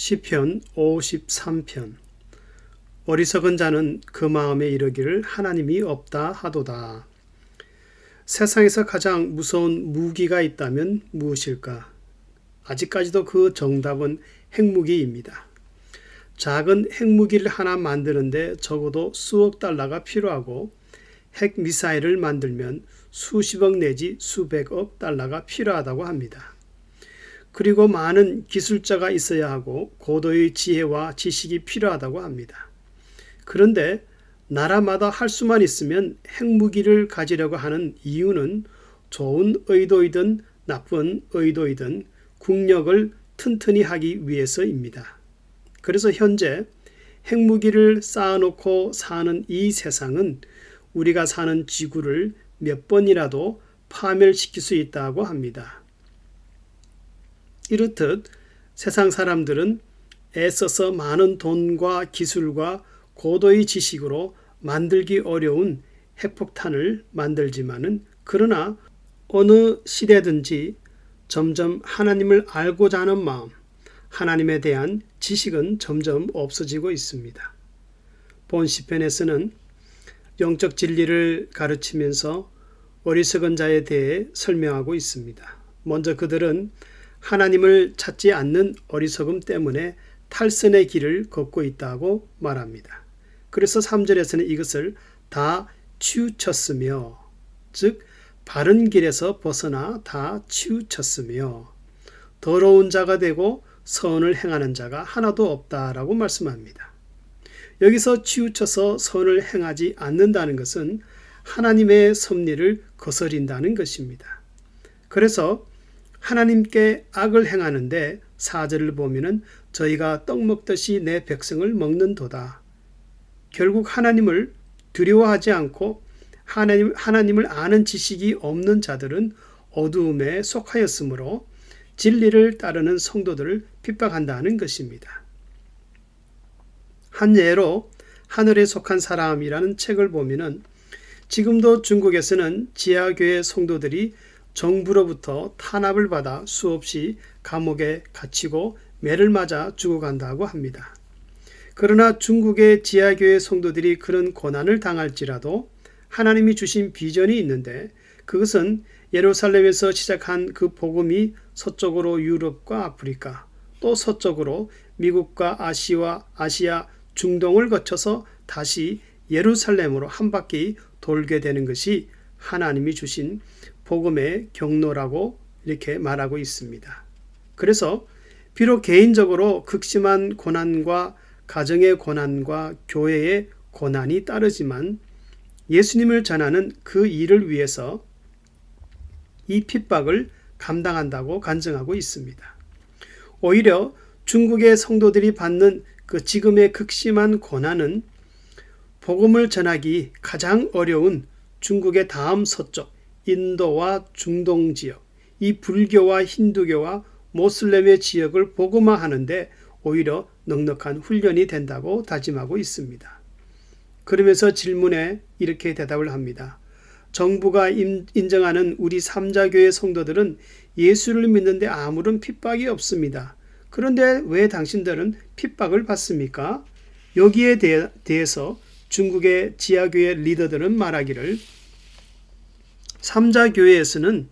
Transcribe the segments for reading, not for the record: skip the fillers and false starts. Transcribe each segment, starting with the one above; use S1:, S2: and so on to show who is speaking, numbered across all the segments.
S1: 시편 53편. 어리석은 자는 그 마음에 이르기를 하나님이 없다 하도다. 세상에서 가장 무서운 무기가 있다면 무엇일까? 아직까지도 그 정답은 핵무기입니다. 작은 핵무기를 하나 만드는데 적어도 수억 달러가 필요하고 핵미사일을 만들면 수십억 내지 수백억 달러가 필요하다고 합니다. 그리고 많은 기술자가 있어야 하고 고도의 지혜와 지식이 필요하다고 합니다. 그런데 나라마다 할 수만 있으면 핵무기를 가지려고 하는 이유는 좋은 의도이든 나쁜 의도이든 국력을 튼튼히 하기 위해서입니다. 그래서 현재 핵무기를 쌓아놓고 사는 이 세상은 우리가 사는 지구를 몇 번이라도 파멸시킬 수 있다고 합니다. 이렇듯 세상 사람들은 애써서 많은 돈과 기술과 고도의 지식으로 만들기 어려운 핵폭탄을 만들지만은 그러나 어느 시대든지 점점 하나님을 알고자 하는 마음, 하나님에 대한 지식은 점점 없어지고 있습니다. 본 시편에서는 영적 진리를 가르치면서 어리석은 자에 대해 설명하고 있습니다. 먼저 그들은 하나님을 찾지 않는 어리석음 때문에 탈선의 길을 걷고 있다고 말합니다. 그래서 3절에서는 이것을 다 치우쳤으며, 즉 바른 길에서 벗어나 다 치우쳤으며 더러운 자가 되고 선을 행하는 자가 하나도 없다라고 말씀합니다. 여기서 치우쳐서 선을 행하지 않는다는 것은 하나님의 섭리를 거스린다는 것입니다. 그래서 하나님께 악을 행하는데 4절을 보면은 저희가 떡 먹듯이 내 백성을 먹는도다. 결국 하나님을 두려워하지 않고 하나님을 아는 지식이 없는 자들은 어두움에 속하였으므로 진리를 따르는 성도들을 핍박한다는 것입니다. 한 예로 하늘에 속한 사람이라는 책을 보면은 지금도 중국에서는 지하교회 성도들이 정부로부터 탄압을 받아 수없이 감옥에 갇히고 매를 맞아 죽어간다고 합니다. 그러나 중국의 지하교회 성도들이 그런 고난을 당할지라도 하나님이 주신 비전이 있는데 그것은 예루살렘에서 시작한 그 복음이 서쪽으로 유럽과 아프리카, 또 서쪽으로 미국과 아시아, 중동을 거쳐서 다시 예루살렘으로 한 바퀴 돌게 되는 것이 하나님이 주신 복음의 경로라고 이렇게 말하고 있습니다. 그래서 비록 개인적으로 극심한 고난과 가정의 고난과 교회의 고난이 따르지만 예수님을 전하는 그 일을 위해서 이 핍박을 감당한다고 간증하고 있습니다. 오히려 중국의 성도들이 받는 그 지금의 극심한 고난은 복음을 전하기 가장 어려운 중국의 다음 서쪽 인도와 중동 지역, 이 불교와 힌두교와 모슬렘의 지역을 복음화하는데 오히려 넉넉한 훈련이 된다고 다짐하고 있습니다. 그러면서 질문에 이렇게 대답을 합니다. 정부가 인정하는 우리 삼자교회 성도들은 예수를 믿는데 아무런 핍박이 없습니다. 그런데 왜 당신들은 핍박을 받습니까? 여기에 대해서 중국의 지하교회 리더들은 말하기를 삼자교회에서는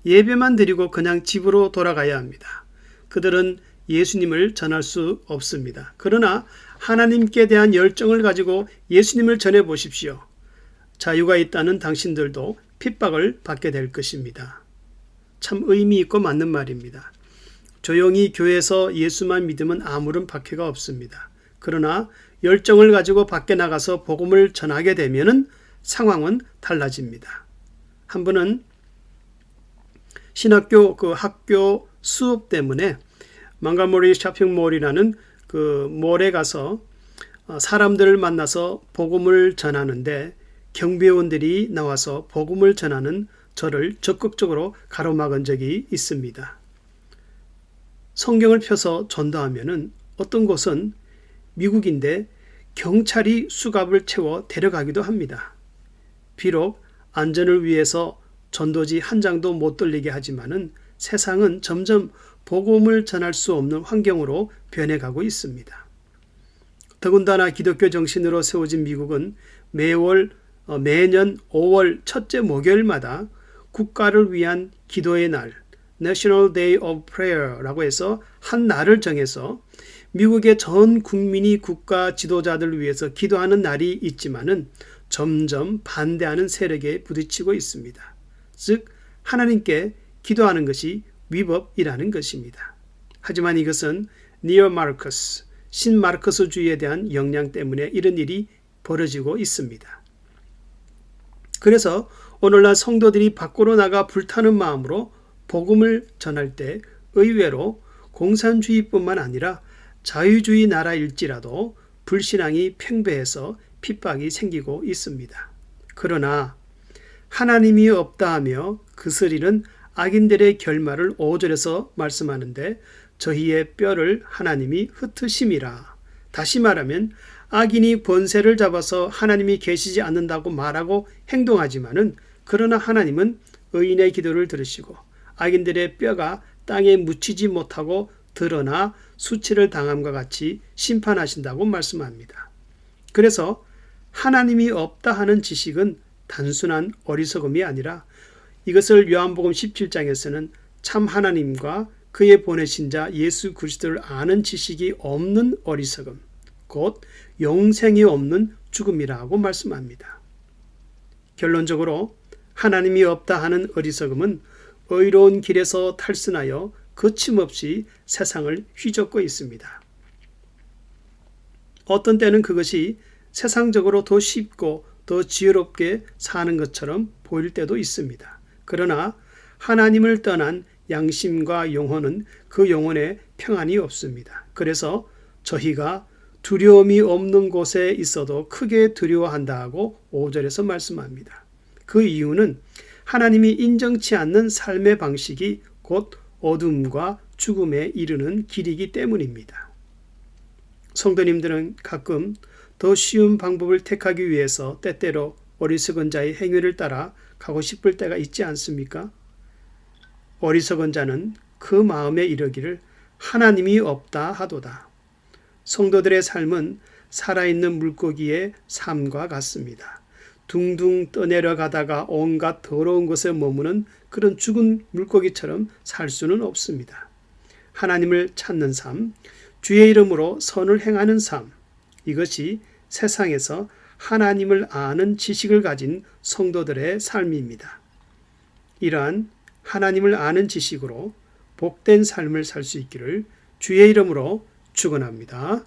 S1: 예배만 드리고 그냥 집으로 돌아가야 합니다. 그들은 예수님을 전할 수 없습니다. 그러나 하나님께 대한 열정을 가지고 예수님을 전해 보십시오. 자유가 있다는 당신들도 핍박을 받게 될 것입니다. 참 의미 있고 맞는 말입니다. 조용히 교회에서 예수만 믿으면 아무런 박해가 없습니다. 그러나 열정을 가지고 밖에 나가서 복음을 전하게 되면은 상황은 달라집니다. 한 번은 신학교 그 학교 수업 때문에 망가모리 쇼핑몰이라는 그 몰에 가서 사람들을 만나서 복음을 전하는데 경비원들이 나와서 복음을 전하는 저를 적극적으로 가로막은 적이 있습니다. 성경을 펴서 전도하면은 어떤 곳은 미국인데 경찰이 수갑을 채워 데려가기도 합니다. 비록 안전을 위해서 전도지 한 장도 못 돌리게 하지만은 세상은 점점 복음을 전할 수 없는 환경으로 변해가고 있습니다. 더군다나 기독교 정신으로 세워진 미국은 매년 5월 첫째 목요일마다 국가를 위한 기도의 날, National Day of Prayer라고 해서 한 날을 정해서 미국의 전 국민이 국가 지도자들을 위해서 기도하는 날이 있지만은 점점 반대하는 세력에 부딪히고 있습니다. 즉 하나님께 기도하는 것이 위법이라는 것입니다. 하지만 이것은 니오마르커스, 신마르크스주의에 대한 영향 때문에 이런 일이 벌어지고 있습니다. 그래서 오늘날 성도들이 밖으로 나가 불타는 마음으로 복음을 전할 때 의외로 공산주의뿐만 아니라 자유주의 나라일지라도 불신앙이 팽배해서 핍박이 생기고 있습니다. 그러나 하나님이 없다 하며 그스리는 악인들의 결말을 5절에서 말씀하는데 저희의 뼈를 하나님이 흩으심이라. 다시 말하면 악인이 권세를 잡아서 하나님이 계시지 않는다고 말하고 행동하지만은 그러나 하나님은 의인의 기도를 들으시고 악인들의 뼈가 땅에 묻히지 못하고 드러나 수치를 당함과 같이 심판하신다고 말씀합니다. 그래서 하나님이 없다 하는 지식은 단순한 어리석음이 아니라 이것을 요한복음 17장에서는 참 하나님과 그의 보내신 자 예수 그리스도를 아는 지식이 없는 어리석음, 곧 영생이 없는 죽음이라고 말씀합니다. 결론적으로 하나님이 없다 하는 어리석음은 의로운 길에서 탈선하여 거침없이 세상을 휘젓고 있습니다. 어떤 때는 그것이 세상적으로 더 쉽고 더 지혜롭게 사는 것처럼 보일 때도 있습니다. 그러나 하나님을 떠난 양심과 영혼은 그 영혼에 평안이 없습니다. 그래서 저희가 두려움이 없는 곳에 있어도 크게 두려워한다 하고 5절에서 말씀합니다. 그 이유는 하나님이 인정치 않는 삶의 방식이 곧 어둠과 죽음에 이르는 길이기 때문입니다. 성도님들은 가끔 더 쉬운 방법을 택하기 위해서 때때로 어리석은 자의 행위를 따라 가고 싶을 때가 있지 않습니까? 어리석은 자는 그 마음에 이르기를 하나님이 없다 하도다. 성도들의 삶은 살아있는 물고기의 삶과 같습니다. 둥둥 떠내려가다가 온갖 더러운 곳에 머무는 그런 죽은 물고기처럼 살 수는 없습니다. 하나님을 찾는 삶, 주의 이름으로 선을 행하는 삶, 이것이 세상에서 하나님을 아는 지식을 가진 성도들의 삶입니다. 이러한 하나님을 아는 지식으로 복된 삶을 살 수 있기를 주의 이름으로 축원합니다.